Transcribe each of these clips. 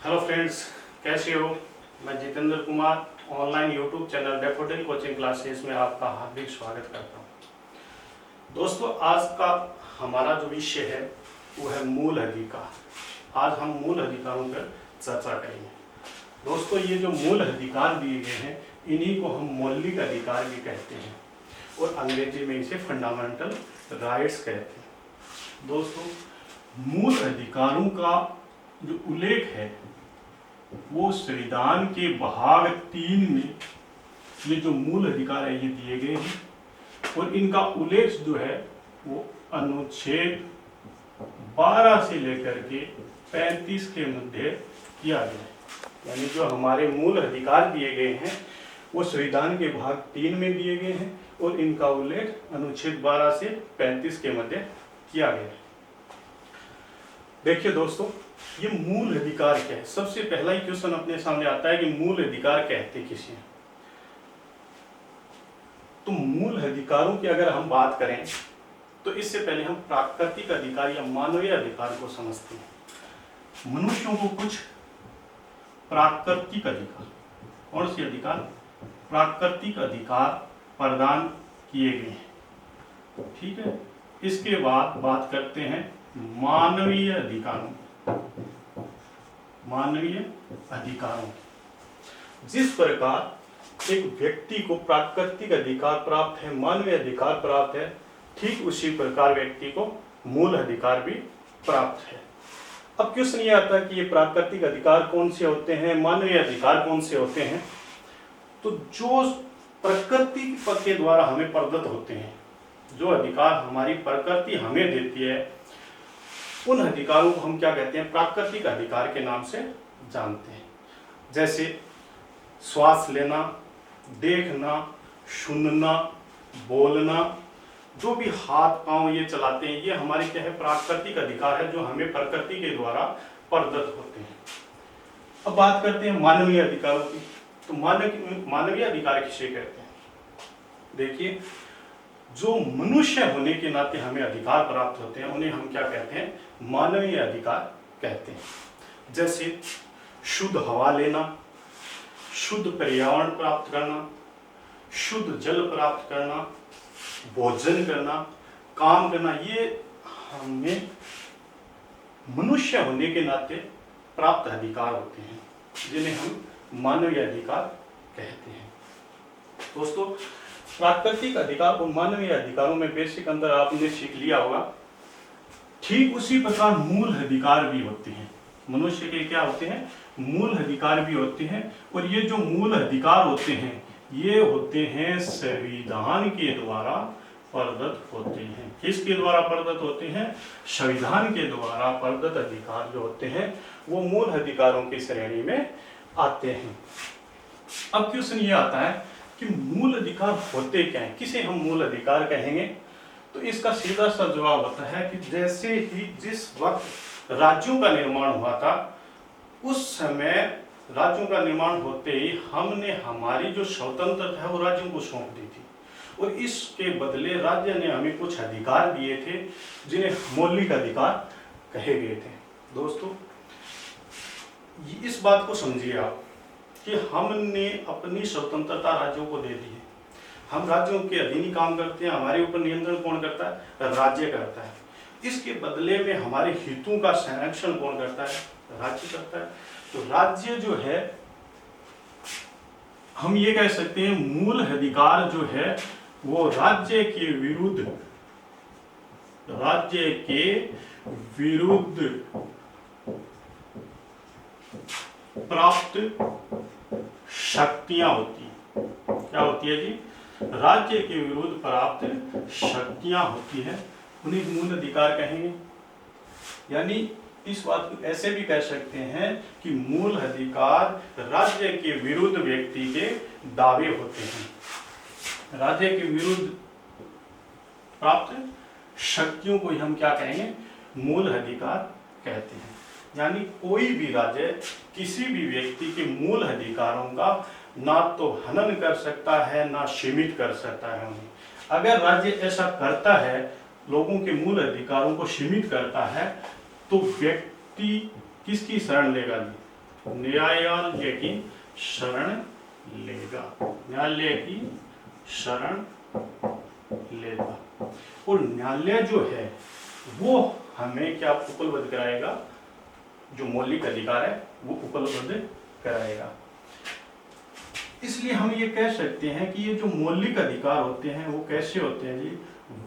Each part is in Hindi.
हेलो फ्रेंड्स, कैसे हो। मैं Jitendra Kumar online YouTube channel daffodil coaching classes में आपका हार्दिक स्वागत करता हूं। दोस्तों, आज का हमारा जो विषय है वो है मूल अधिकार। आज हम मूल अधिकारों पर चर्चा करेंगे। दोस्तों, ये जो मूल अधिकार दिए गए हैं इन्हीं को हम मौलिक अधिकार भी कहते हैं और अंग्रेजी में इसे फंडामेंटल राइट्स कहते हैं। दोस्तों, मूल अधिकारों का जो उल्लेख है वो संविधान के भाग 3 में ये जो मूल अधिकार है ये दिए गए हैं और इनका उल्लेख जो है वो अनुच्छेद 12 से लेकर के 35 के मध्य किया गया है। यानी जो हमारे मूल अधिकार दिए गए हैं वो संविधान के भाग 3 में दिए गए हैं और इनका उल्लेख अनुच्छेद 12 से 35 के मध्य किया गया है। देखिए दोस्तों, ये मूल अधिकार क्या है। सबसे पहला ही क्वेश्चन अपने सामने आता है कि मूल अधिकार कहते किसे हैं। तो मूल अधिकारों की अगर हम बात करें तो इससे पहले हम प्राकृतिक अधिकार या मानवीय अधिकार को समझते हैं। मनुष्यों को कुछ प्राकृतिक अधिकार, कौन से अधिकार, प्राकृतिक अधिकार प्रदान किए गए हैं। ठीक है, इसके बाद बात करते हैं मानवीय अधिकारों, मानवीय अधिकारों। जिस प्रकार एक व्यक्ति को प्राकृतिक अधिकार प्राप्त है, मानवीय अधिकार प्राप्त है, ठीक उसी प्रकार व्यक्ति को मूल अधिकार भी प्राप्त है। अब क्वेश्चन ये आता है कि ये प्राकृतिक अधिकार कौन से होते हैं, मानवीय अधिकार कौन से होते हैं। तो जो प्रकृति के द्वारा हमें प्रदत्त होते हैं, जो अधिकार हमारी प्रकृति हमें देती है, उन अधिकारों को हम क्या कहते हैं, प्राकृतिक अधिकार के नाम से जानते हैं। जैसे श्वास लेना, देखना, सुनना, बोलना, जो भी हाथ पांव ये चलाते हैं, ये हमारे क्या है, प्राकृतिक अधिकार है जो हमें प्रकृति के द्वारा प्रदत्त होते हैं। अब बात करते हैं मानवीय अधिकारों की। तो मानवीय अधिकार किसे कहते हैं। देखिए, जो मनुष्य होने के नाते हमें अधिकार प्राप्त होते हैं उन्हें हम क्या कहते हैं, मानवीय अधिकार कहते हैं। जैसे शुद्ध हवा लेना, शुद्ध पर्यावरण प्राप्त करना, शुद्ध जल प्राप्त करना, भोजन करना, काम करना, ये हमें मनुष्य होने के नाते प्राप्त अधिकार होते हैं जिन्हें हम मानवीय अधिकार कहते हैं। दोस्तों, प्राकृतिक अधिकार और मानवीय अधिकारों में बेसिक अंतर आपने सीख लिया होगा। ठीक उसी प्रकार मूल अधिकार भी होते हैं। मनुष्य के क्या होते हैं, मूल अधिकार भी होते हैं। और ये जो मूल अधिकार होते हैं ये होते हैं संविधान के द्वारा प्रदत्त होते हैं। किसके द्वारा प्रदत्त होते हैं, संविधान के द्वारा प्रदत्त अधिकार जो होते हैं वो मूल अधिकारों की श्रेणी में आते हैं। अब क्वेश्चन ये आता है कि मूल अधिकार होते क्या हैं, किसे हम मूल अधिकार कहेंगे। तो इसका सीधा सा जवाब होता है कि जैसे ही जिस वक्त राज्यों का निर्माण हुआ था उस समय राज्यों का निर्माण होते ही हमने हमारी जो स्वतंत्रता है वो राज्यों को सौंप दी थी और इसके बदले राज्य ने हमें कुछ अधिकार दिए थे जिन्हें मौलिक अधिकार कहे गए थे। दोस्तों, इस बात को समझिए आप कि हमने अपनी स्वतंत्रता राज्यों को दे दी है। हम राज्यों के अधीन ही काम करते हैं, हमारे ऊपर नियंत्रण कौन करता है, राज्य करता है। इसके बदले में हमारे हितों का संरक्षण कौन करता है, राज्य करता है। तो राज्य जो है, हम ये कह सकते हैं मूल अधिकार जो है वो राज्य के विरुद्ध प्राप्त शक्तियां होती हैं। क्या होती है जी, राज्य के विरुद्ध प्राप्त शक्तियां होती है, उन्हें मूल अधिकार कहेंगे। यानी इस बात को ऐसे भी कह सकते हैं कि मूल अधिकार राज्य के विरुद्ध व्यक्ति के दावे होते हैं। राज्य के विरुद्ध प्राप्त शक्तियों को हम क्या कहेंगे, मूल अधिकार कहते हैं। यानी कोई भी राज्य किसी भी व्यक्ति के मूल अधिकारों का ना तो हनन कर सकता है ना सीमित कर सकता है उन्हें। अगर राज्य ऐसा करता है, लोगों के मूल अधिकारों को सीमित करता है, तो व्यक्ति किसकी शरण लेगा, न्यायालय की शरण लेगा, न्यायालय की शरण लेगा। और न्यायालय जो है वो हमें क्या उपलब्ध कराएगा, जो मौलिक अधिकार है वो उपलब्ध कराएगा। इसलिए हम ये कह सकते हैं कि ये जो मौलिक अधिकार होते हैं वो कैसे होते हैं जी,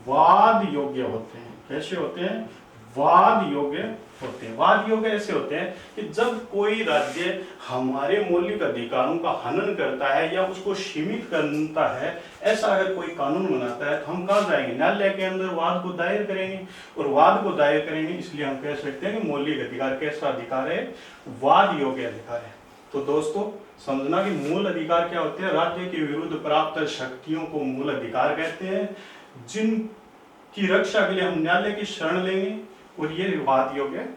वाद योग्य होते हैं। कैसे होते हैं, वाद योग्य होते हैं। वाद योग्य ऐसे होते हैं कि जब कोई राज्य हमारे मौलिक अधिकारों का हनन करता है या उसको सीमित करता है, ऐसा अगर कोई कानून बनाता है तो हम कहाँ जाएंगे, न्यायालय के अंदर वाद को दायर करेंगे। और वाद को दायर करेंगे इसलिए हम कह सकते हैं कि मौलिक अधिकार कैसा अधिकार है, वाद योग्य अधिकार है। तो दोस्तों समझना कि मूल अधिकार क्या होते हैं, राज्य के विरुद्ध प्राप्त शक्तियों को मूल अधिकार कहते हैं, जिनकी रक्षा के लिए हम न्यायालय की शरण लेंगे और ये वाद योग्य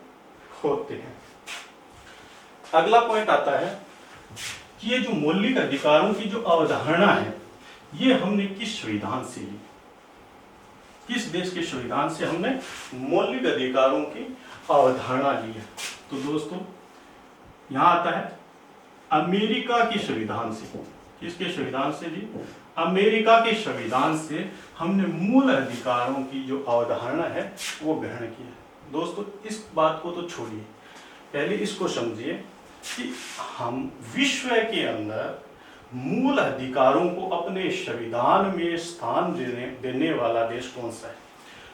होते हैं। अगला पॉइंट आता है कि ये जो मौलिक अधिकारों की जो अवधारणा है ये हमने किस संविधान से ली, किस देश के संविधान से हमने मौलिक अधिकारों की अवधारणा ली है। तो दोस्तों यहां आता है अमेरिका के संविधान से। किसके संविधान से जी, अमेरिका के संविधान से हमने मूल अधिकारों की जो अवधारणा है वो ग्रहण की है। दोस्तों इस बात को तो छोड़िए, पहले इसको समझिए कि हम विश्व के अंदर मूल अधिकारों को अपने संविधान में स्थान देने वाला देश कौन सा है।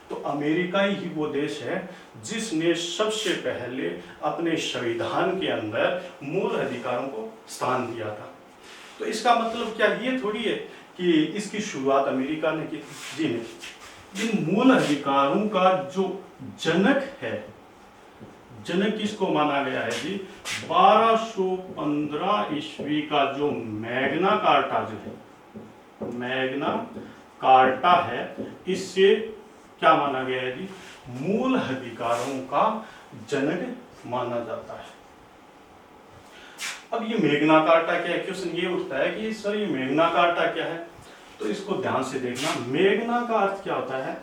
तो अमेरिका ही वो देश है जिसने सबसे पहले अपने संविधान के अंदर मूल अधिकारों को स्थान दिया था। तो इसका मतलब क्या ये थोड़ी है कि इसकी शुरुआत अमेरिका ने की, जी नहीं। इन मूल अधिकारों का जो जनक है, जनक किसको माना गया है जी, 1215 ईस्वी का जो मैग्ना कार्टा जो है, मैग्ना कार्टा है, इससे क्या माना गया है जी, मूल अधिकारों का जनक माना जाता है। अब ये मैग्ना कार्टा क्या है, क्वेश्चन ये उठता है कि सर ये मैग्ना कार्टा क्या है, तो इसको ध्यान से देखना। मैग्ना का अर्थ क्या होता है,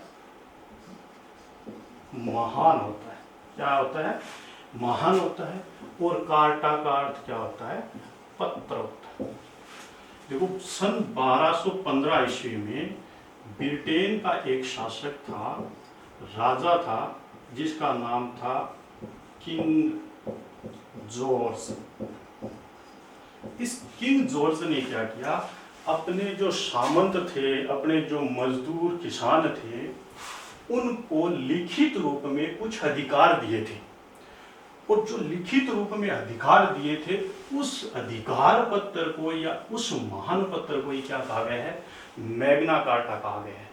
महान होता है। क्या होता है, महान होता है। और कार्टा का अर्थ क्या होता है, पत्र होता है। देखो सन 1215 ईस्वी में ब्रिटेन का एक शासक था, राजा था, जिसका नाम था किंग जॉर्ज। इस किंग जॉर्ज ने क्या किया, अपने जो सामंत थे, अपने जो मजदूर किसान थे, उनको लिखित रूप में कुछ अधिकार दिए थे। और जो लिखित रूप में अधिकार दिए थे उस अधिकार पत्र को या उस महान पत्र को क्या कहा गया है, मैग्ना कार्टा कहा गया है।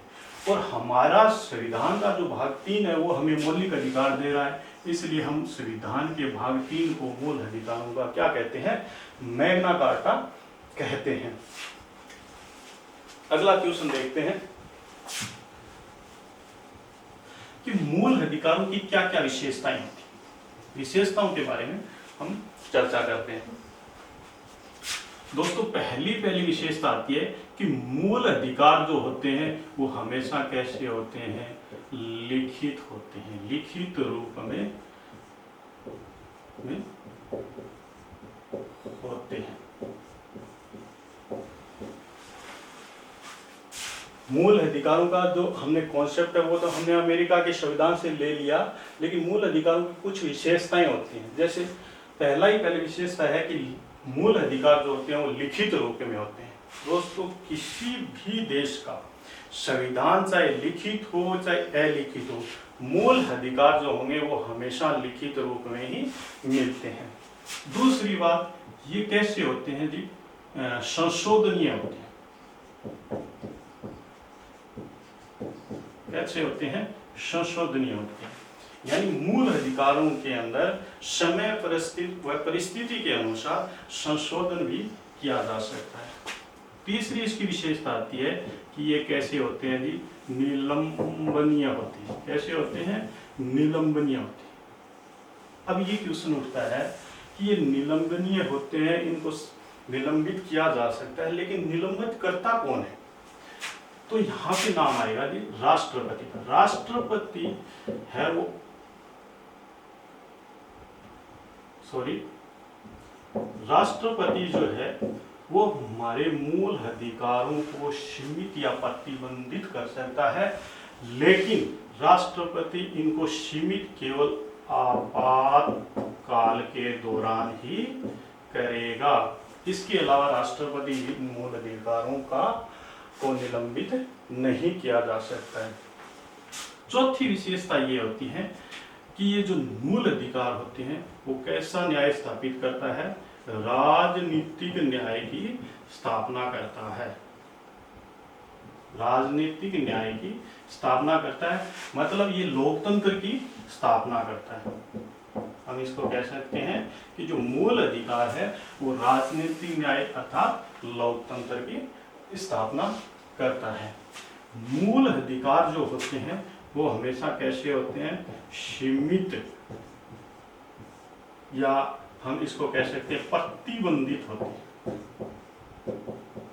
और हमारा संविधान का जो भाग 3 है वो हमें मौलिक अधिकार दे रहा है, इसलिए हम संविधान के भाग 3 को मूल अधिकारों का क्या कहते हैं, मैग्ना कार्टा कहते हैं। अगला क्वेश्चन देखते हैं कि मूल अधिकारों की क्या क्या विशेषताएं होती हैं। विशेषताओं के बारे में हम चर्चा करते हैं। दोस्तों पहली विशेषता आती है कि मूल अधिकार जो होते हैं वो हमेशा कैसे होते हैं, लिखित होते हैं, लिखित रूप में होते हैं। मूल अधिकारों का जो हमने कॉन्सेप्ट है वो तो हमने अमेरिका के संविधान से ले लिया, लेकिन मूल अधिकारों की कुछ विशेषताएं होती हैं। जैसे पहली विशेषता है कि मूल अधिकार जो होते हैं वो लिखित रूप में होते हैं। दोस्तों किसी भी देश का संविधान चाहे लिखित हो चाहे अलिखित हो, मूल अधिकार जो होंगे वो हमेशा लिखित रूप में ही मिलते हैं। दूसरी बात, ये कैसे होते हैं जी, संशोधनीय होते हैं। कैसे होते हैं, संशोधनीय होते हैं। यानी मूल अधिकारों के अंदर समय परिस्थिति के अनुसार संशोधन भी किया जा सकता है। तीसरी इसकी विशेषता आती है कि ये कैसे होते हैं जी, निलंबनीय होते हैं। कैसे होते हैं, निलंबनीय होते हैं। अब ये क्वेश्चन उठता है कि ये निलंबनीय होते हैं, इनको निलंबित किया जा सकता है, लेकिन निलंबित करता कौन है। तो यहाँ पे नाम आएगा जी राष्ट्रपति का। राष्ट्रपति है वो राष्ट्रपति जो है वो हमारे मूल अधिकारों को सीमित या प्रतिबंधित कर सकता है, लेकिन राष्ट्रपति इनको सीमित केवल आपातकाल के दौरान ही करेगा। इसके अलावा राष्ट्रपति मूल अधिकारों को निलंबित नहीं किया जा सकता है। चौथी विशेषता ये होती है कि ये जो मूल अधिकार होते हैं वो कैसा न्याय स्थापित करता है, राजनीतिक न्याय की स्थापना करता है। राजनीतिक न्याय की स्थापना करता है, मतलब ये लोकतंत्र की स्थापना करता है। हम इसको कह सकते हैं कि जो मूल अधिकार है वो राजनीतिक न्याय अर्थात लोकतंत्र की स्थापना करता है। मूल अधिकार जो होते हैं वो हमेशा कैसे होते हैं, सीमित, या हम इसको कह सकते हैं प्रतिबंधित होते हैं।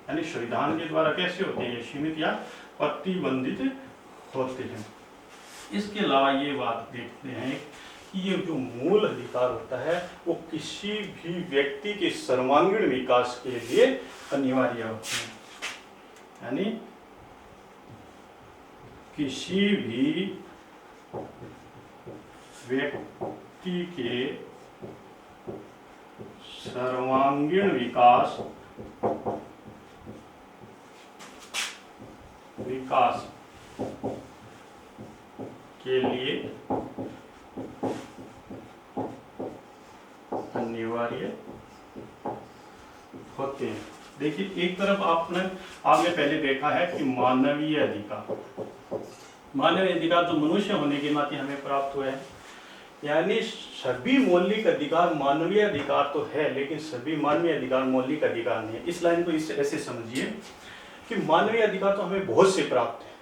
यानी संविधान के द्वारा कैसे होते हैं, सीमित या प्रतिबंधित होते हैं। इसके अलावा ये बात देखते हैं कि ये जो मूल अधिकार होता है वो किसी भी व्यक्ति के सर्वांगीण विकास के लिए अनिवार्य होते हैं। यानी किसी भी व्यक्ति के सर्वांगीण विकास के लिए अनिवार्य होते हैं। देखिए, एक तरफ आपने पहले देखा है कि मानवीय अधिकार तो मनुष्य होने के नाते हमें प्राप्त हुए हैं। यानी सभी मौलिक अधिकार मानवीय अधिकार तो है, लेकिन सभी मानवीय अधिकार मौलिक अधिकार नहीं है। इस लाइन को इससे ऐसे समझिए कि मानवीय अधिकार तो हमें बहुत से प्राप्त है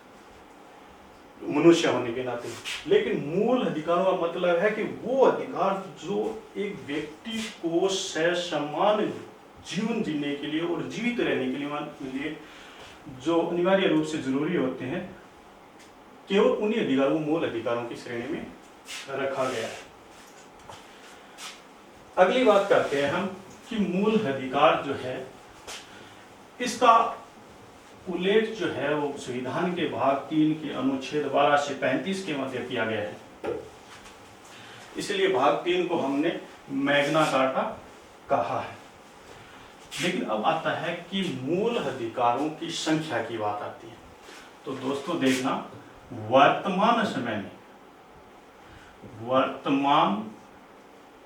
मनुष्य होने के नाते, लेकिन मूल अधिकारों का मतलब है कि वो अधिकार जो एक व्यक्ति को समान जीवन जीने के लिए और जीवित रहने के लिए जो अनिवार्य रूप से जरूरी होते हैं, केवल उन्हीं अधिकारों को मूल अधिकारों की श्रेणी में रखा गया है। अगली बात करते हैं हम कि मूल अधिकार जो है इसका उल्लेख जो है वो संविधान के भाग 3 के अनुच्छेद 12 से 35 के मध्य किया गया है। इसलिए भाग 3 को हमने मैग्ना कार्टा कहा है। लेकिन अब आता है कि मूल अधिकारों की संख्या की बात आती है। तो दोस्तों देखना, वर्तमान समय में वर्तमान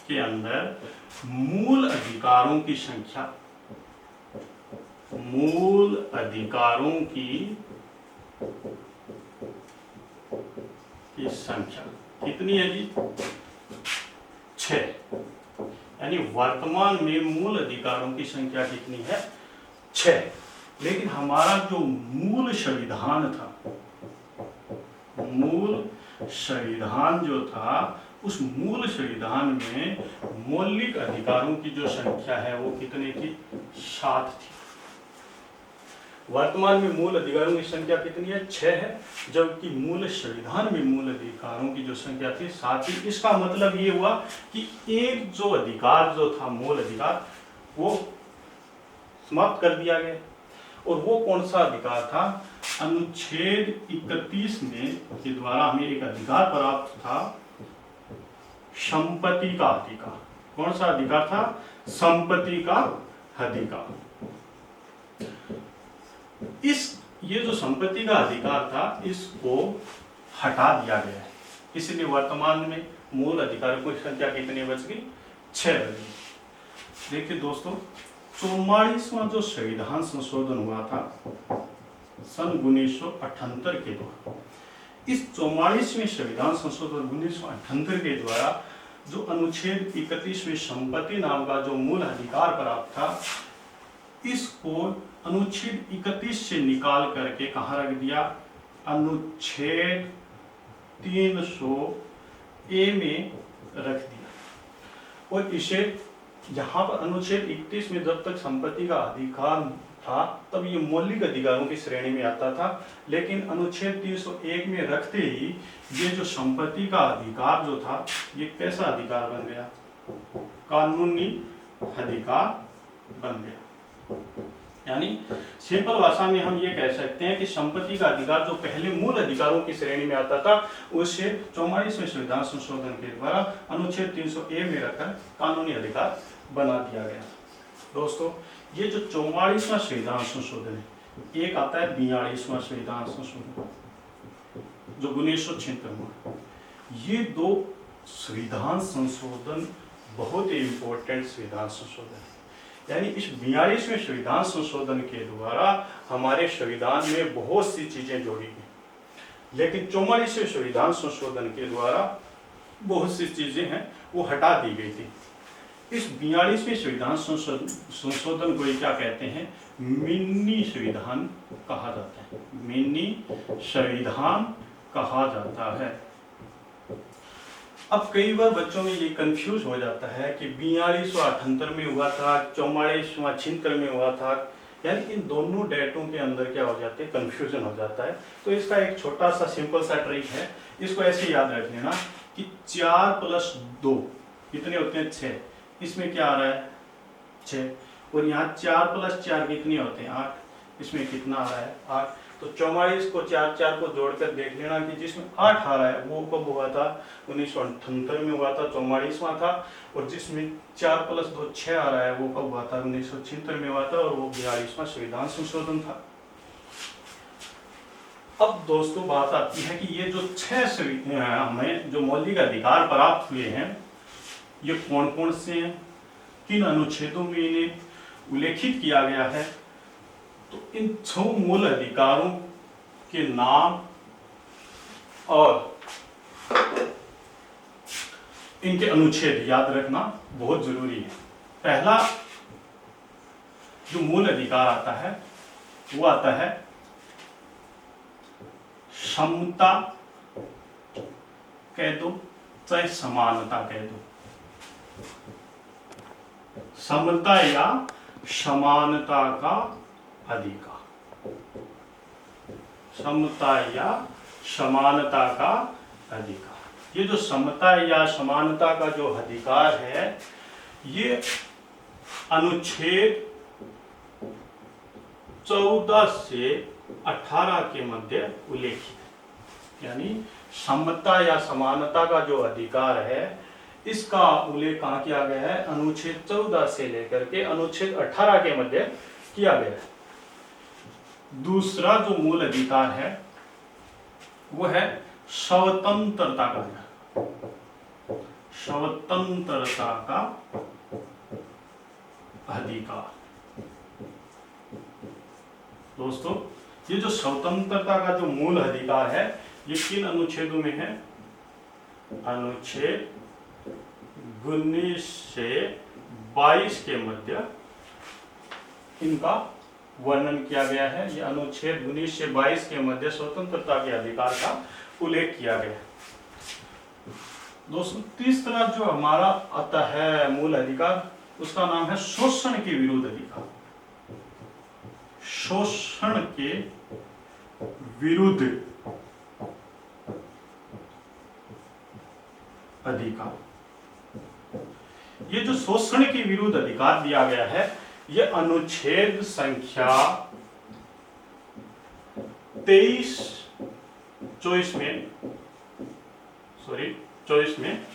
के अंदर मूल अधिकारों की संख्या कितनी है जी? 6। यानी वर्तमान में मूल अधिकारों की संख्या कितनी है? 6। लेकिन हमारा जो मूल संविधान था, उस मूल संविधान में मौलिक अधिकारों की जो संख्या है वो कितनी थी? 7 थी। वर्तमान में मूल अधिकारों की संख्या कितनी है? 6 है, जबकि मूल संविधान में मूल अधिकारों की जो संख्या थी 7 थी। इसका मतलब ये हुआ कि एक जो अधिकार जो था, मूल अधिकार, वो समाप्त कर दिया गया। और वो कौन सा अधिकार था? अनुच्छेद 31 में के द्वारा हमें एक अधिकार प्राप्त था, संपत्ति का अधिकार। कौन सा अधिकार था? संपत्ति का अधिकार। ये जो संपत्ति का अधिकार था इसको हटा दिया गया है। इसलिए वर्तमान में मूल अधिकारों की संख्या कितनी बच गई? 6 बच गई। देखिए दोस्तों, 44वां जो संविधान संशोधन हुआ था सन 1978 के द्वारा, इस 44वें संविधान संशोधन 1978 के द्वारा जो अनुच्छेद 31 में संपत्ति नाम का जो मूल अधिकार प्राप्त था, इसको अनुच्छेद 31 से निकाल करके कहाँ रख दिया? अनुच्छेद 300A में रख दिया। और इसे यहाँ पर अनुच्छेद 31 में जब तक संपत्ति का अधिकार था तब ये मौलिक अधिकारों की श्रेणी में आता था, लेकिन अनुच्छेद 301 में रखते ही ये जो संपत्ति का अधिकार जो था ये कैसा अधिकार बन गया? कानूनी अधिकार बन गया। यानी सिंपल भाषा में हम ये कह सकते हैं कि संपत्ति का अधिकार जो पहले मूल अधिकारों की श्रेणी में आता था, उसे 44वें संविधान संशोधन के द्वारा अनुच्छेद 300A में रखकर कानूनी अधिकार बना दिया गया। दोस्तों, ये जो 44वां संविधान संशोधन है, एक आता है 42वां संविधान संशोधन जो 1976 में। ये दो संविधान संशोधन बहुत ही इंपॉर्टेंट संविधान संशोधन है। यानी इस 42वें संविधान संशोधन के द्वारा हमारे संविधान में बहुत सी चीजें जोड़ी गई, लेकिन 44वें संविधान संशोधन के द्वारा बहुत सी चीजें हैं वो हटा दी गई थी। इस 42वें संविधान संशोधन को क्या कहते हैं? मिनी संविधान कहा जाता है। मिनी संविधान कहा जाता है। अब कई बार बच्चों में ये कंफ्यूज हो जाता है कि 42वां 78 में हुआ था, 44वां 76 में हुआ था, यानी इन दोनों डेटों के अंदर क्या हो जाते हैं, कंफ्यूजन हो जाता है। तो इसका एक छोटा सा सिंपल सा ट्रिक है, इसको ऐसे याद रख लेना कि 4 + 2 कितने होते हैं? 6। इसमें क्या आ रहा है? 6। और यहाँ 4 + 4 कितने होते हैं? 8। इसमें कितना आ रहा है? 8। तो 44 को 4 को जोड़कर देख लेना कि जिसमें 8 आ रहा है वो कब हुआ था? 1978 में हुआ था, 44वां था। और जिसमें 4 + 2 6 आ रहा है वो कब हुआ था? 1976 में हुआ था, और वो 42वां संविधान संशोधन था। अब दोस्तों बात आती है कि ये जो 6 हमें जो मौलिक अधिकार प्राप्त हुए हैं, ये कौन कौन से हैं, किन अनुच्छेदों में इन्हें उल्लेखित किया गया है? तो इन 6 मूल अधिकारों के नाम और इनके अनुच्छेद याद रखना बहुत जरूरी है। पहला जो मूल अधिकार आता है वो आता है समता कह दो चाहे समानता कह दो, समता या समानता का अधिकार। समता या समानता का अधिकार। ये जो समता या समानता का जो अधिकार है, ये अनुच्छेद 14 से 18 के मध्य उल्लेखित है। यानी समता या समानता का जो अधिकार है, इसका उल्लेख कहाँ किया गया है? अनुच्छेद 14 से लेकर के अनुच्छेद 18 के मध्य किया गया है। दूसरा जो मूल अधिकार है वो है स्वतंत्रता का अधिकार। स्वतंत्रता का अधिकार। दोस्तों, ये जो स्वतंत्रता का जो मूल अधिकार है, ये किन अनुच्छेदों में है? अनुच्छेद 19 से 22 के मध्य इनका वर्णन किया गया है। ये अनुच्छेद 19 से 22 के मध्य स्वतंत्रता के अधिकार का उल्लेख किया गया है। दोस्तों, तीसरा जो हमारा आता है मूल अधिकार, उसका नाम है शोषण के विरुद्ध अधिकार। शोषण के विरुद्ध अधिकार। ये जो शोषण के विरुद्ध अधिकार दिया गया है, ये अनुच्छेद संख्या 24 में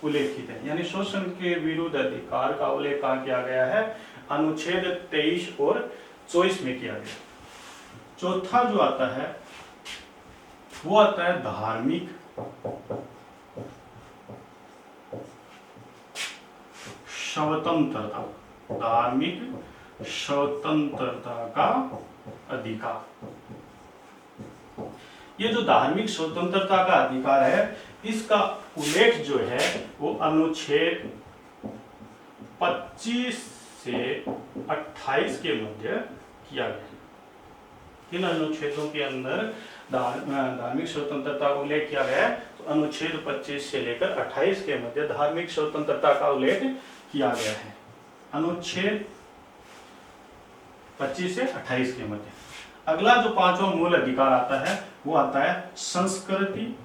उल्लेखित है। यानी शोषण के विरुद्ध अधिकार का उल्लेख कहाँ किया गया है? अनुच्छेद 23 और 24 में किया गया। चौथा जो आता है वो आता है धार्मिक स्वतंत्रता। धार्मिक स्वतंत्रता का अधिकार। ये जो धार्मिक स्वतंत्रता का अधिकार है, इसका उल्लेख जो है वो अनुच्छेद 25 से 28 के मध्य किया गया। इन अनुच्छेदों के अंदर धार्मिक स्वतंत्रता का उल्लेख किया गया है। तो अनुच्छेद 25 से लेकर 28 के मध्य धार्मिक स्वतंत्रता का उल्लेख किया गया है। अनुच्छेद 25 से 28 के मध्य। अगला जो 5वां मूल अधिकार आता है वो आता है संस्कृति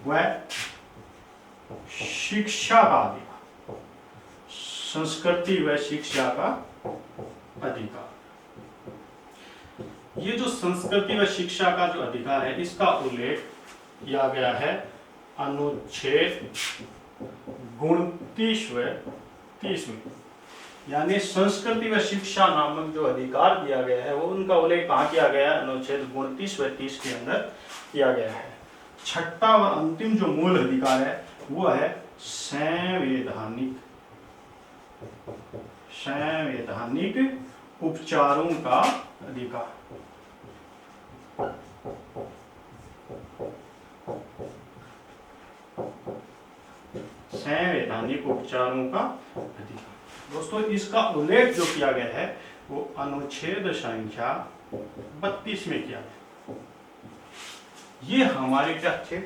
व शिक्षा का अधिकार, संस्कृति व शिक्षा का अधिकार। ये जो संस्कृति व शिक्षा का जो अधिकार है, इसका उल्लेख किया गया है अनुच्छेद 29 व 30 में। यानी संस्कृति व शिक्षा नामक जो अधिकार दिया गया है, वो उनका उल्लेख कहाँ किया गया है? अनुच्छेद 29 व 30 के अंदर किया गया है। छठा और अंतिम जो मूल अधिकार है वो है संवैधानिक उपचारों का अधिकार। संवैधानिक उपचारों का अधिकार। दोस्तों, इसका उल्लेख जो किया गया है वो अनुच्छेद संख्या 32 में किया गया। ये हमारे क्या थे?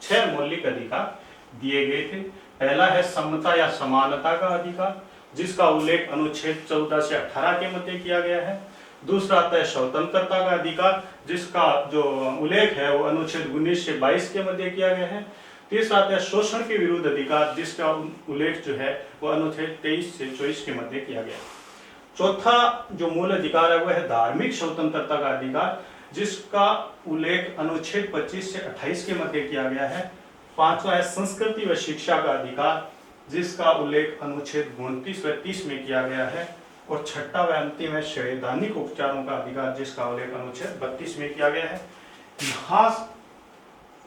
6 मौलिक अधिकार दिए गए थे। पहला है समता या समानता का अधिकार, जिसका उल्लेख अनुच्छेद 14 से 18 के मध्य किया गया है। दूसरा आता है स्वतंत्रता का अधिकार, जिसका जो उल्लेख है वो अनुच्छेद 19 से 22 के मध्य किया गया है। तीसरा आता है शोषण के विरुद्ध अधिकार, जिसका उल्लेख जो है वो अनुच्छेद 23 से 24 के मध्य किया गया। चौथा जो मूल अधिकार है वो है धार्मिक स्वतंत्रता का अधिकार, जिसका उल्लेख अनुच्छेद 25 से 28 के मध्य किया गया है। पांचवा है संस्कृति व शिक्षा का अधिकार, जिसका उल्लेख अनुच्छेद 29 व 30 में किया गया है। और छठा व अंतिम है संवैधानिक उपचारों का अधिकार, जिसका उल्लेख अनुच्छेद 32 में किया गया है। यहाँ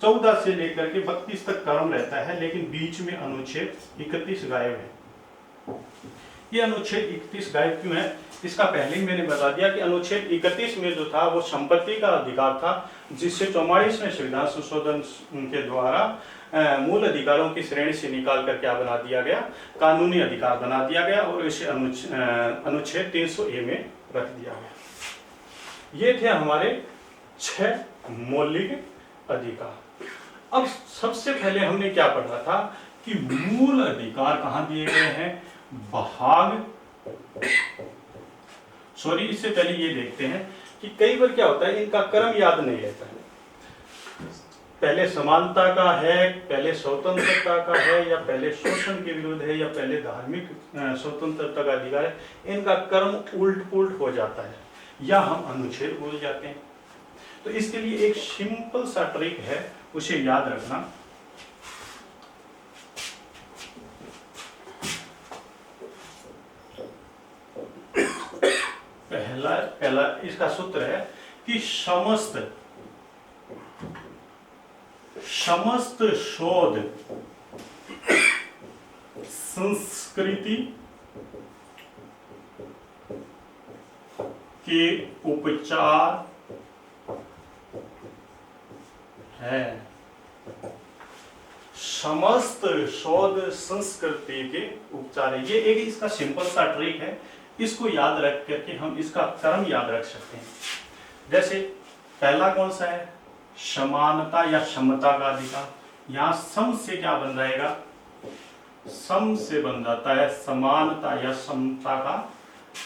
14 से लेकर के 32 तक क्रम रहता है, लेकिन बीच में अनुच्छेद 31 गायब है। ये अनुच्छेद 31 गायब क्यों है? इसका पहले ही मैंने बता दिया कि अनुच्छेद 31 में जो था वो संपत्ति का अधिकार था, जिससे 44वें संविधान संशोधन के द्वारा मूल अधिकारों की श्रेणी से निकाल कर क्या बना दिया गया? कानूनी अधिकार बना दिया गया और इसे अनुच्छेद 300A में रख दिया गया। ये थे हमारे 6 मौलिक अधिकार। अब सबसे पहले हमने क्या पढ़ा था कि मूल अधिकार कहाँ दिए गए हैं? इससे पहले ये देखते हैं कि कई बार क्या होता है, इनका क्रम याद नहीं रहता है। पहले समानता का है, पहले स्वतंत्रता का है, या पहले शोषण के विरुद्ध है, या पहले धार्मिक स्वतंत्रता का अधिकार है। इनका क्रम उल्ट पुल्ट हो जाता है, या हम अनुच्छेद भूल जाते हैं। तो इसके लिए एक सिंपल सा ट्रिक है, उसे याद रखना। पहला इसका सूत्र है कि समस्त शोध संस्कृति के उपचार है। समस्त शोध संस्कृति के उपचार है। ये एक इसका सिंपल सा ट्रिक है, इसको याद रख करके हम इसका क्रम याद रख सकते हैं। जैसे पहला कौन सा है? समानता या समता का अधिकार। यहाँ सम से क्या बन जाएगा? सम से बन जाता है समानता या समता का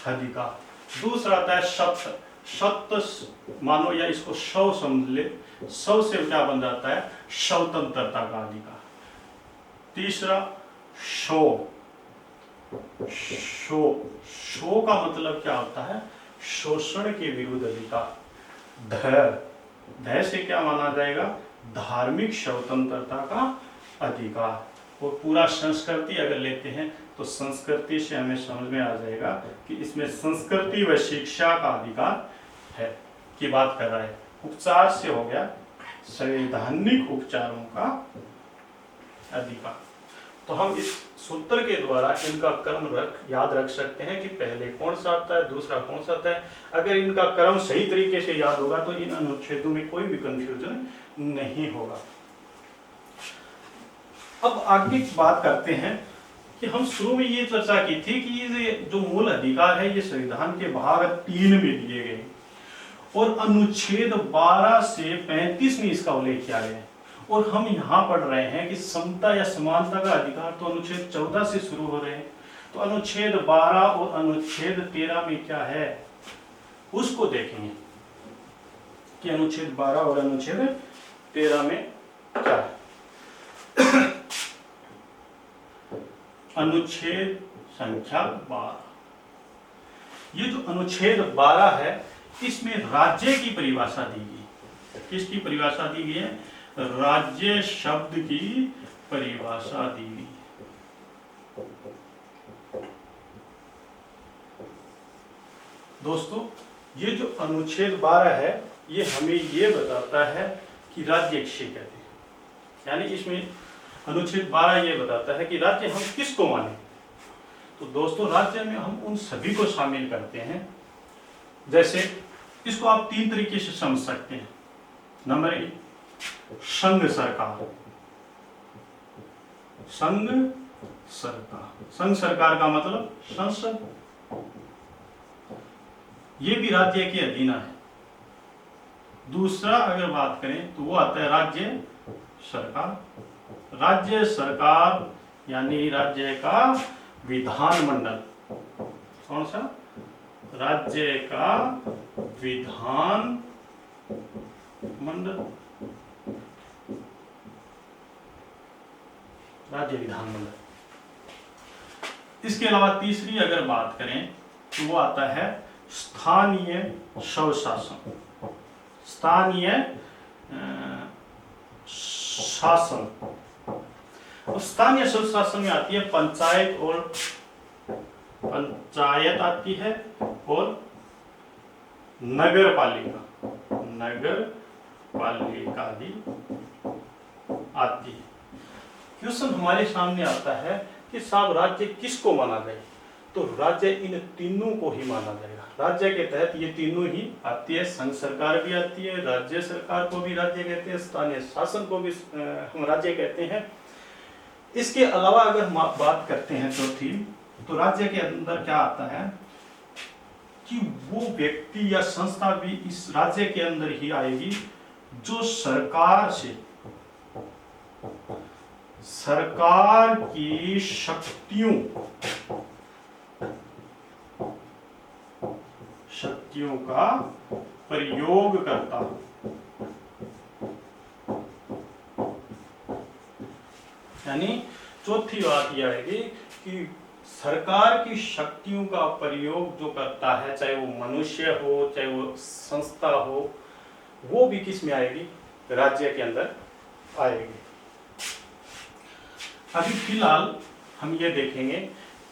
अधिकार। दूसरा आता है सत्य। सत्य मानो, या इसको सौ समझ ले, सौ से क्या बन जाता है? स्वतंत्रता का अधिकार। तीसरा शो। शो का मतलब क्या होता है? शोषण के विरुद्ध अधिकार। धैर्य से क्या माना जाएगा? धार्मिक स्वतंत्रता का अधिकार। और पूरा संस्कृति अगर लेते हैं तो संस्कृति से हमें समझ में आ जाएगा कि इसमें संस्कृति व शिक्षा का अधिकार है की बात कर रहा है। उपचार से हो गया संवैधानिक उपचारों का अधिकार। तो हम इस सूत्र के द्वारा इनका क्रम याद रख सकते हैं कि पहले कौन सा आता है, दूसरा कौन सा आता है। अगर इनका क्रम सही तरीके से याद होगा तो इन अनुच्छेदों में कोई भी कंफ्यूजन नहीं होगा। अब आगे बात करते हैं कि हम शुरू में ये चर्चा की थी कि ये जो मूल अधिकार है ये संविधान के भाग 3 में दिए गए और अनुच्छेद 12 से 35 में इसका उल्लेख किया गया है। और हम यहाँ पढ़ रहे हैं कि समता या समानता का अधिकार तो अनुच्छेद 14 से शुरू हो रहे हैं। तो अनुच्छेद 12 और अनुच्छेद 13 में क्या है उसको देखेंगे कि अनुच्छेद 12 और अनुच्छेद 13 में क्या है। अनुच्छेद संख्या 12। ये जो अनुच्छेद 12 है इसमें राज्य की परिभाषा दी गई। किसकी परिभाषा दी गई है? राज्य शब्द की परिभाषा दी गई। दोस्तों ये जो अनुच्छेद 12 है ये हमें ये बताता है कि राज्य किसे कहते हैं। यानी इसमें अनुच्छेद 12 ये बताता है कि राज्य हम किसको माने। तो दोस्तों राज्य में हम उन सभी को शामिल करते हैं। जैसे इसको आप 3 तरीके से समझ सकते हैं। नंबर 1, संघ सरकार। संघ सरकार, संघ सरकार का मतलब संसद, ये भी राज्य के अधीन है। दूसरा अगर बात करें तो वो आता है राज्य सरकार। राज्य सरकार यानी राज्य का विधानमंडल। कौन सा? राज्य का विधान मंडल, राज्य विधानमंडल। इसके अलावा तीसरी अगर बात करें तो वो आता है स्थानीय स्वशासन। स्थानीय शासन। और स्थानीय स्वशासन में आती है पंचायत, और पंचायत आती है और नगर पालिका, नगर पालिका भी आती है। क्वेश्चन हमारे सामने आता है कि साहब राज्य किसको माना जाए? तो राज्य इन तीनों को ही माना जाएगा। राज्य के तहत ये तीनों ही आती है। संघ सरकार भी आती है, राज्य सरकार को भी राज्य कहते हैं, स्थानीय शासन को भी हम राज्य कहते हैं। इसके अलावा अगर बात करते हैं चौथी, तो राज्य के अंदर क्या आता है कि वो व्यक्ति या संस्था भी इस राज्य के अंदर ही आएगी जो सरकार से, सरकार की शक्तियों का प्रयोग करता। यानी चौथी बात यह आएगी कि सरकार की शक्तियों का प्रयोग जो करता है, चाहे वो मनुष्य हो चाहे वो संस्था हो, वो भी किस में आएगी? राज्य के अंदर आएगी। अभी फिलहाल हम ये देखेंगे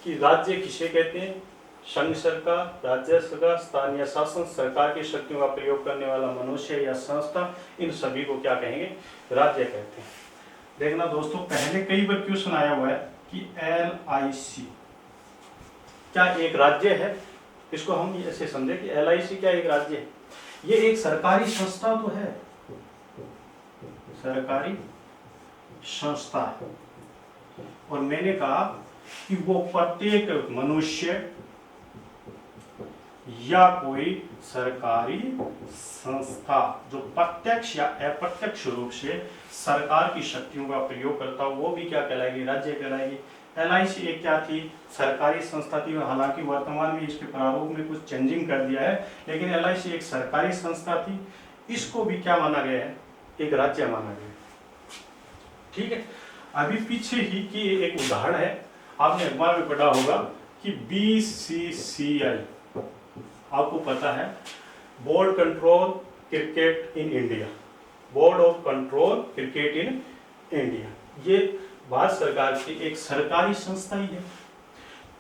कि राज्य किसे कहते हैं। संघ सरकार, राज्य सरकार, स्थानीय शासन, सरकार की शक्तियों का प्रयोग करने वाला मनुष्य या संस्था, इन सभी को क्या कहेंगे? राज्य कहते हैं। देखना दोस्तों, पहले कई बार क्वेश्चन आया हुआ है कि LIC क्या एक राज्य है? इसको हम ऐसे समझे कि LIC क्या एक राज्य है? ये एक सरकारी संस्था तो है, सरकारी संस्था है। और मैंने कहा कि वो प्रत्येक मनुष्य या कोई सरकारी संस्था जो प्रत्यक्ष या अप्रत्यक्ष रूप से सरकार की शक्तियों का प्रयोग करता हो, वो भी क्या कहलाएगी? राज्य कहलाएगी। LIC एक क्या थी? सरकारी संस्था थी। हालांकि वर्तमान में इसके प्रारूप में कुछ चेंजिंग कर दिया है, लेकिन LIC एक सरकारी संस्था थी। इसको भी क्या माना गया है? एक राज्य माना गया। ठीक है। अभी पीछे ही की एक उदाहरण है, आपने अखबार में पढ़ा होगा कि BCCI, आपको पता है, board control cricket in India, board of control cricket in India, ये भारत सरकार की एक सरकारी संस्था ही है।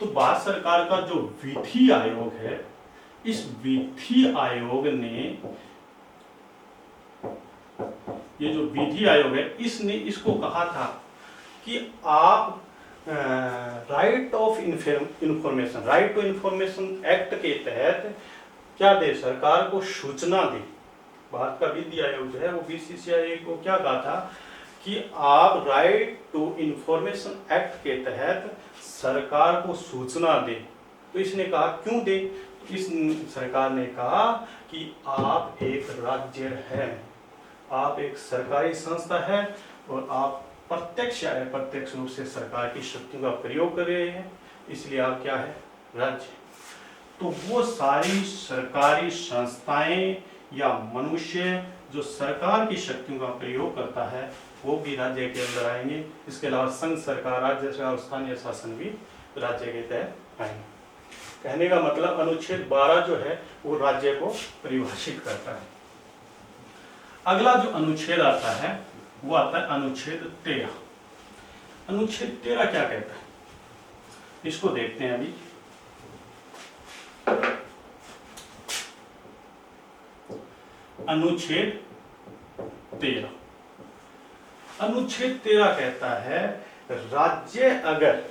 तो भारत सरकार का जो विधि आयोग है, इस विधि आयोग ने, ये जो विधि आयोग है, इसने इसको कहा था कि आप right of information, right to information act के तहत क्या दे? सरकार को सूचना दे। भारत का विधि आयोग जो है वो BCCI को क्या कहा था कि आप राइट टू इंफॉर्मेशन एक्ट के तहत सरकार को सूचना दे। तो इसने कहा क्यों दे? तो इस सरकार ने कहा कि आप एक राज्य हैं, आप एक सरकारी संस्था है और आप प्रत्यक्ष या अप्रत्यक्ष रूप से सरकार की शक्तियों का प्रयोग कर रहे हैं, इसलिए आप क्या है? राज्य। तो वो सारी सरकारी संस्थाएं या मनुष्य जो सरकार की शक्तियों का प्रयोग करता है वो भी राज्य के अंदर आएंगे। इसके अलावा संघ सरकार, राज्य सरकार और स्थानीय शासन भी राज्य के तहत आएंगे। कहने का मतलब अनुच्छेद 12 जो है वो राज्य को परिभाषित करता है। अगला जो अनुच्छेद आता है वो आता है अनुच्छेद 13। अनुच्छेद 13 क्या कहता है इसको देखते हैं अभी। अनुच्छेद 13, अनुच्छेद 13 कहता है राज्य अगर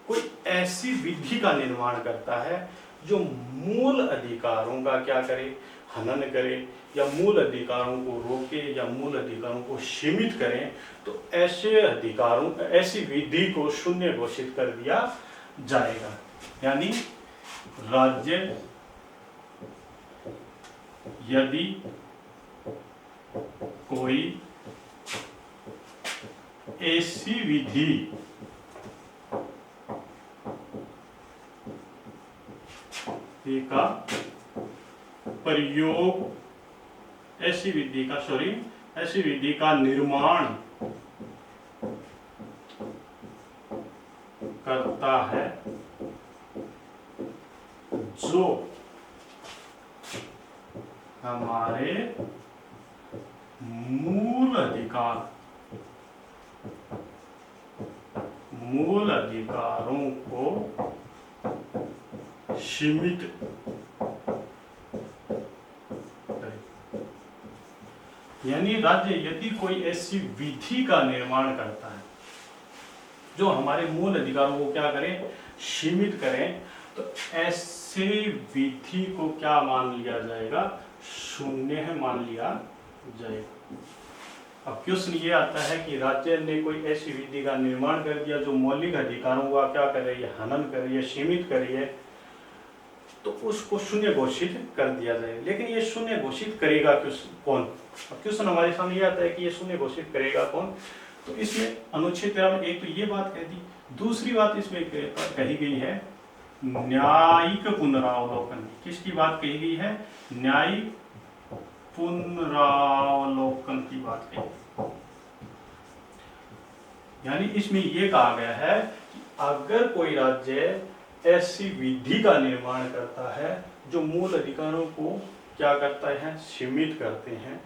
कोई ऐसी विधि का निर्माण करता है जो मूल अधिकारों का क्या करे, हनन करे, या मूल अधिकारों को रोके या मूल अधिकारों को सीमित करें, तो ऐसे अधिकारों, ऐसी विधि को शून्य घोषित कर दिया जाएगा। यानी राज्य यदि कोई ऐसी विधि का प्रयोग, ऐसी विधि का निर्माण करता है जो हमारे मूल अधिकारों को सीमित करे। यानी राज्य यदि कोई ऐसी विधि का निर्माण करता है जो हमारे मूल अधिकारों को क्या करें, सीमित करें, तो ऐसे विधि को क्या मान लिया जाएगा, शून्य मान लिया जाएगा। अब क्वेश्चन ये आता है कि राज्य ने कोई ऐसी विधि का निर्माण कर दिया जो मौलिक अधिकारों का क्या कर रही है, हनन कर रही है, सीमित कर रही है, तो उसको शून्य घोषित कर दिया जाए। लेकिन ये शून्य घोषित करेगा कौन? अब क्वेश्चन हमारे सामने ये आता है कि ये शून्य घोषित करेगा कौन? तो इसमें अनुच्छेद 13 में एक तो ये बात कह दी, दूसरी बात इसमें कही गई है न्यायिक पुनरावलोकन। किसकी बात कही गई है? न्यायिक पुनरावलोकन की बात कही। यानी इसमें यह कहा गया है कि अगर कोई राज्य ऐसी विधि का निर्माण करता है जो मूल अधिकारों को क्या करता है, सीमित करते हैं,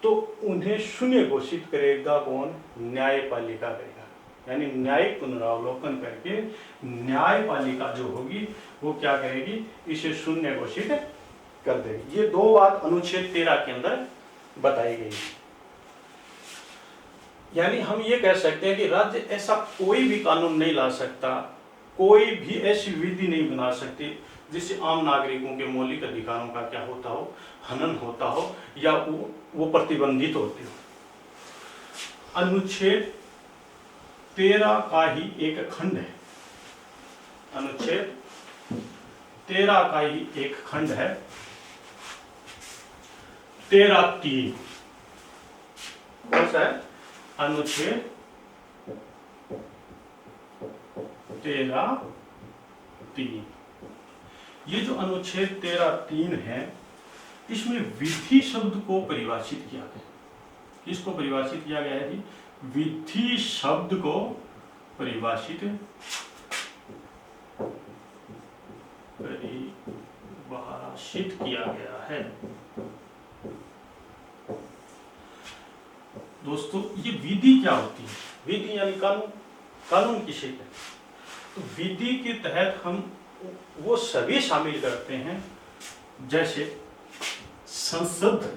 तो उन्हें शून्य घोषित करेगा कौन? न्यायपालिका करेगा। यानी न्यायिक पुनरावलोकन करके न्यायपालिका जो होगी वो क्या करेगी, इसे शून्य घोषित कर देगी। ये दो बात अनुच्छेद 13 के अंदर बताई गई। यानी हम ये कह सकते हैं कि राज्य ऐसा कोई भी कानून नहीं ला सकता, कोई भी ऐसी विधि नहीं बना सकती जिससे आम नागरिकों के मौलिक अधिकारों का क्या होता हो, हनन होता हो या वो प्रतिबंधित होते हो। अनुच्छेद 13 का ही एक खंड है, अनुच्छेद 13 का ही एक खंड है 13(3). कौन सा है? अनुच्छेद 13(3). ये जो अनुच्छेद 13(3) है, इसमें विधि शब्द को परिभाषित किया गया। किसको परिभाषित किया गया है? विधि शब्द को परिभाषित किया गया है। दोस्तों, ये विधि क्या होती है? विधि यानी कानून। कानून किसे कहते हैं? तो विधि के तहत हम वो सभी शामिल करते हैं, जैसे संसद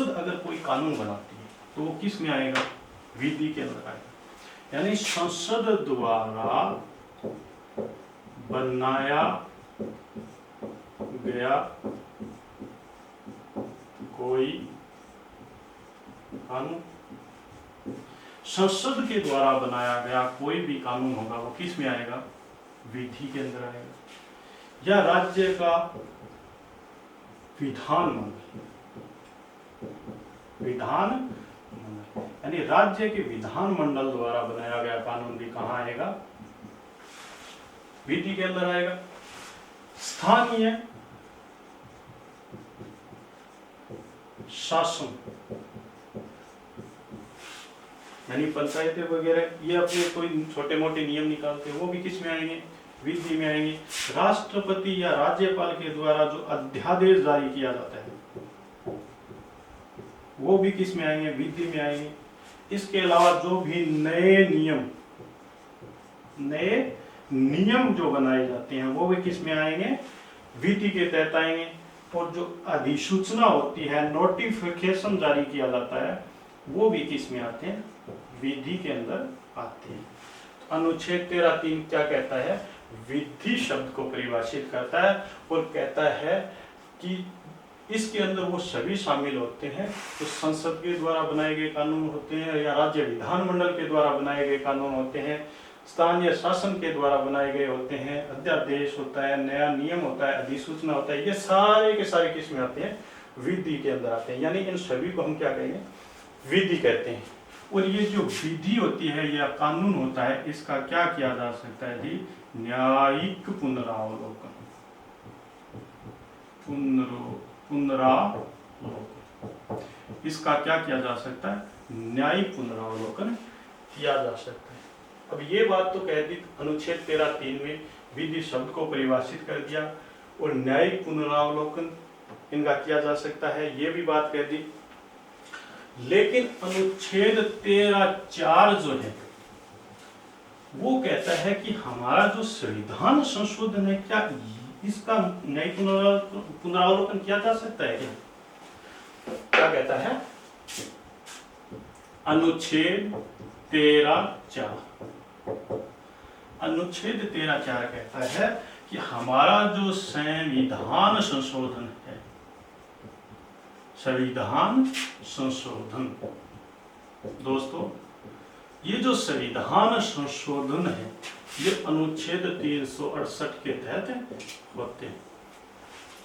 अगर कोई कानून बनाती है तो वो किस में आएगा? विधि के अंदर आएगा। यानी संसद द्वारा बनाया गया कोई कानून, संसद के द्वारा बनाया गया कोई भी कानून होगा वो किस में आएगा? विधि के अंदर आएगा। या राज्य का विधानमंडल, यानी राज्य के विधानमंडल द्वारा बनाया गया कानून भी कहाँ आएगा? विधि के अंदर आएगा। स्थानीय शासन, यानी पंचायतें वगैरह ये अपने कोई छोटे मोटे नियम निकालते हैं, वो भी किस में आएंगे, विधि में आएंगे। राष्ट्रपति या राज्यपाल के द्वारा जो अध्यादेश जारी किया जाता है वो भी किस में आएंगे, विधि में आएंगे। इसके अलावा जो भी नए नियम जो बनाए जाते हैं वो भी किस में आएंगे, विधि के तहत आएंगे। और जो अधिसूचना होती है, नोटिफिकेशन जारी किया जाता है, वो भी किस में आते हैं, विधि के अंदर आते हैं। तो अनुच्छेद 13(3) क्या कहता है, विधि शब्द को परिभाषित करता है और कहता है कि इसके अंदर वो सभी शामिल होते हैं जो संसद के द्वारा बनाए गए कानून होते हैं या राज्य विधानमंडल के द्वारा बनाए गए कानून होते हैं, स्थानीय शासन के द्वारा बनाए गए होते हैं, अध्यादेश होता है, नया नियम होता है, अधिसूचना होता है, ये सारे के सारे किस में आते हैं, विधि के अंदर आते हैं। यानी इन सभी को हम क्या कहेंगे, विधि कहते हैं। और ये जो विधि होती है या कानून होता है, इसका क्या किया जा सकता है जी, न्यायिक पुनरावलोकन, इसका क्या किया जा सकता है, न्यायिक पुनरावलोकन किया जा सकता है। अब ये बात तो कह दी, अनुच्छेद 13(3) में विधि शब्द को परिभाषित कर दिया और न्यायिक पुनरावलोकन इनका किया जा सकता है, ये भी बात कह दी। लेकिन अनुच्छेद 13(4) जो है वो कहता है कि हमारा जो संविधान संशोधन है, क्या इसका न्यायिक पुनरावलोकन किया जा सकता है क्या कहता है, अनुच्छेद 13(4) कहता है कि हमारा जो संविधान संशोधन है, संविधान संशोधन, दोस्तों ये जो संविधान संशोधन है ये अनुच्छेद 368 के तहत होते हैं।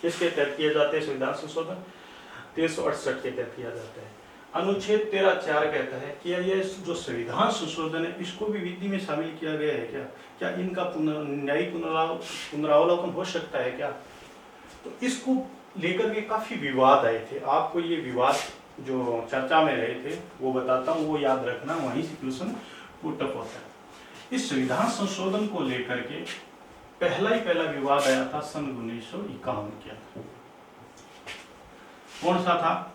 किसके तहत किए जाते हैं संविधान संशोधन, 368 के तहत किया जाता है। अनुच्छेद 13(4) कहता है कि ये जो संविधान संशोधन है इसको भी विधि में शामिल किया गया है क्या इनका न्यायिक पुनरावलोकन हो सकता है क्या। तो इसको लेकर के काफी विवाद आए थे। आपको ये विवाद जो चर्चा में रहे थे वो बताता हूँ, वो याद रखना, वहीं से क्वेश्चन पुटअप होता है। इस संविधान संशोधन को लेकर के पहला विवाद आया था सन 1951 के अंदर। कौन सा था,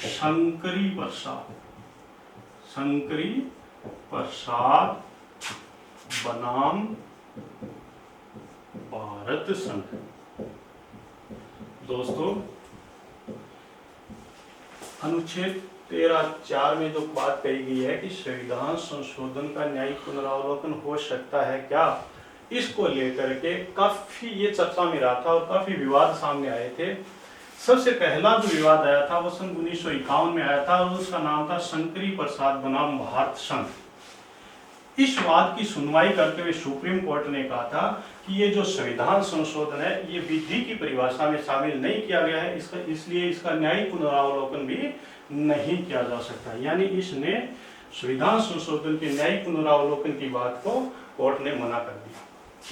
शंकरी प्रसाद बनाम भारत संघ। दोस्तों अनुच्छेद 13(4) में जो बात कही गई है कि संविधान संशोधन का न्यायिक पुनरावलोकन हो सकता है क्या, इसको लेकर के काफी ये चर्चा में रहा था और काफी विवाद सामने आए थे। सबसे पहला जो विवाद आया था वो सन 1951 में आया था और उसका नाम था शंकरी प्रसाद बनाम भारत संघ। इस वाद की सुनवाई करते हुए सुप्रीम कोर्ट ने कहा था कि ये जो संविधान संशोधन है ये विधि की परिभाषा में शामिल नहीं किया गया है, इसलिए इसका न्यायिक पुनरावलोकन भी नहीं किया जा सकता। यानी इसने संविधान संशोधन के न्यायिक पुनरावलोकन की बात को कोर्ट ने मना कर दिया।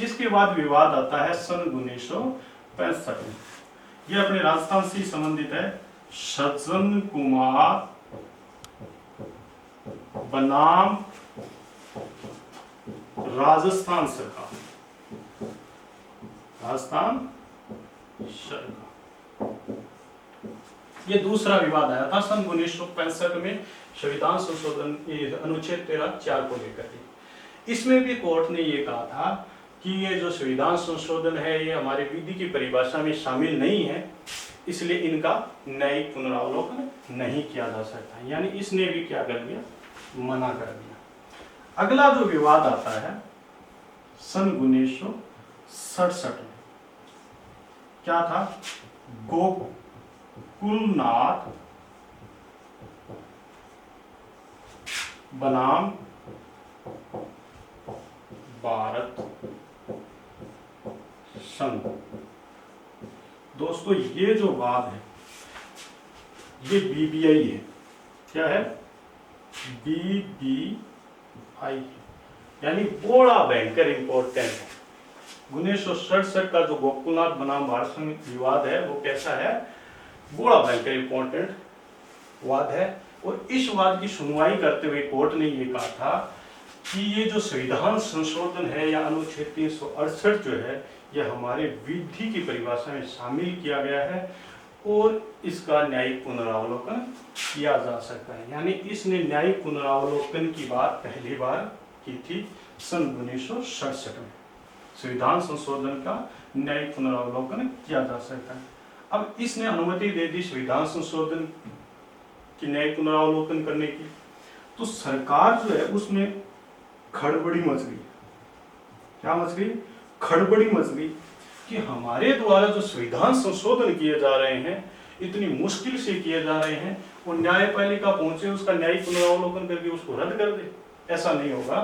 इसके बाद विवाद आता है सन 1965 में। यह अपने राजस्थान से संबंधित है। सज्जन कुमार बनाम राजस्थान सरकार, ये दूसरा विवाद आया था सन 1965 में संविधान संशोधन अनुच्छेद 13(4) को लेकर के। इसमें भी कोर्ट ने ये कहा था कि ये जो संविधान संशोधन है ये हमारे विधि की परिभाषा में शामिल नहीं है, इसलिए इनका न्यायिक पुनरावलोकन नहीं किया जा सकता। यानी इसने भी क्या कर दिया, मना कर दिया। अगला जो विवाद आता है सन 1967 में, क्या था, गोकुलनाथ बनाम भारत संघ। दोस्तों ये जो वाद है ये बीबीआई है। क्या है, बीबीआई, यानी बड़ा भयंकर इंपॉर्टेंट है। 1967 का जो गोकुलनाथ बनाम भारत संघ विवाद है वो कैसा है, बड़ा भयंकर इंपॉर्टेंट वाद है। और इस वाद की सुनवाई करते हुए कोर्ट ने ये कहा था कि ये जो संविधान संशोधन है या अनुच्छेद 368 जो है, यह हमारे विधि की परिभाषा में शामिल किया गया है और इसका न्यायिक पुनरावलोकन किया जा सकता है। यानी इसने न्यायिक पुनरावलोकन की बात पहली बार की थी सन 1967 में। संविधान संशोधन का न्यायिक पुनरावलोकन किया जा सकता है। अब इसने अनुमति दे दी संविधान संशोधन की न्यायिक पुनरावलोकन करने की, तो सरकार जो है उसमें खड़बड़ी मच गई। क्या मच गई? खड़बड़ी मच गई कि हमारे द्वारा जो संविधान संशोधन किए जा रहे हैं, इतनी मुश्किल से किए जा रहे हैं, वो न्यायपालिका पहुंचे उसका न्यायिक पुनरावलोकन करके उसको रद्द कर दे। ऐसा नहीं होगा।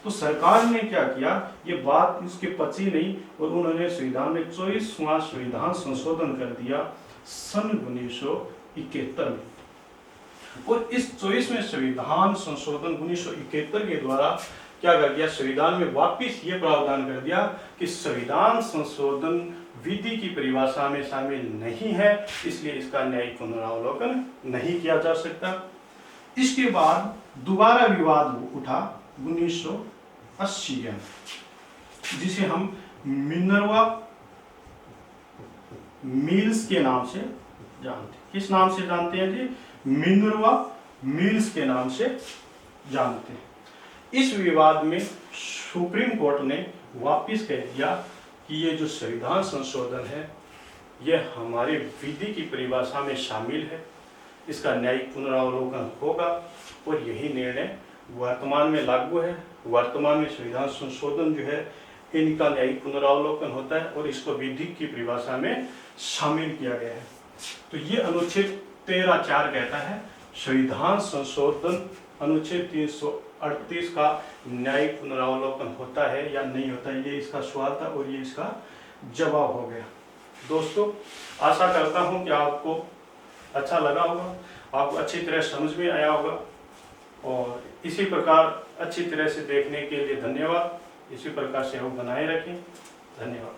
तो सरकार ने क्या किया, ये बात उसके पची नहीं और उन्होंने संविधान में 24वां संविधान संशोधन कर दिया सन 1971 में। और इस 24वें संविधान संशोधन 1971 के द्वारा क्या कर दिया, संविधान में वापिस ये प्रावधान कर दिया कि संविधान संशोधन विधि की परिभाषा में शामिल नहीं है, इसलिए इसका न्यायिक पुनरावलोकन नहीं किया जा सकता। इसके बाद दोबारा विवाद उठा 1980 के अंदर, जिसे हम मिनर्वा मिल्स के नाम से जानते हैं। किस नाम से जानते हैं जी? मिनर्वा मिल्स के नाम से जानते हैं। इस विवाद में सुप्रीम कोर्ट ने वापिस कह दिया कि ये जो संविधान संशोधन है यह हमारे विधि की परिभाषा में शामिल है, इसका न्यायिक पुनरावलोकन होगा और यही निर्णय वर्तमान में लागू है। वर्तमान में संविधान संशोधन जो है इनका न्यायिक पुनरावलोकन होता है और इसको विधि की परिभाषा में शामिल किया गया है। तो ये अनुच्छेद 13(4) कहता है संविधान संशोधन अनुच्छेद 338 का न्यायिक पुनरावलोकन होता है या नहीं होता है, ये इसका सवाल था और ये इसका जवाब हो गया। दोस्तों, आशा करता हूँ कि आपको अच्छा लगा होगा, आपको अच्छी तरह समझ में आया होगा और इसी प्रकार अच्छी तरह से देखने के लिए धन्यवाद। इसी प्रकार से हम बनाए रखें। धन्यवाद।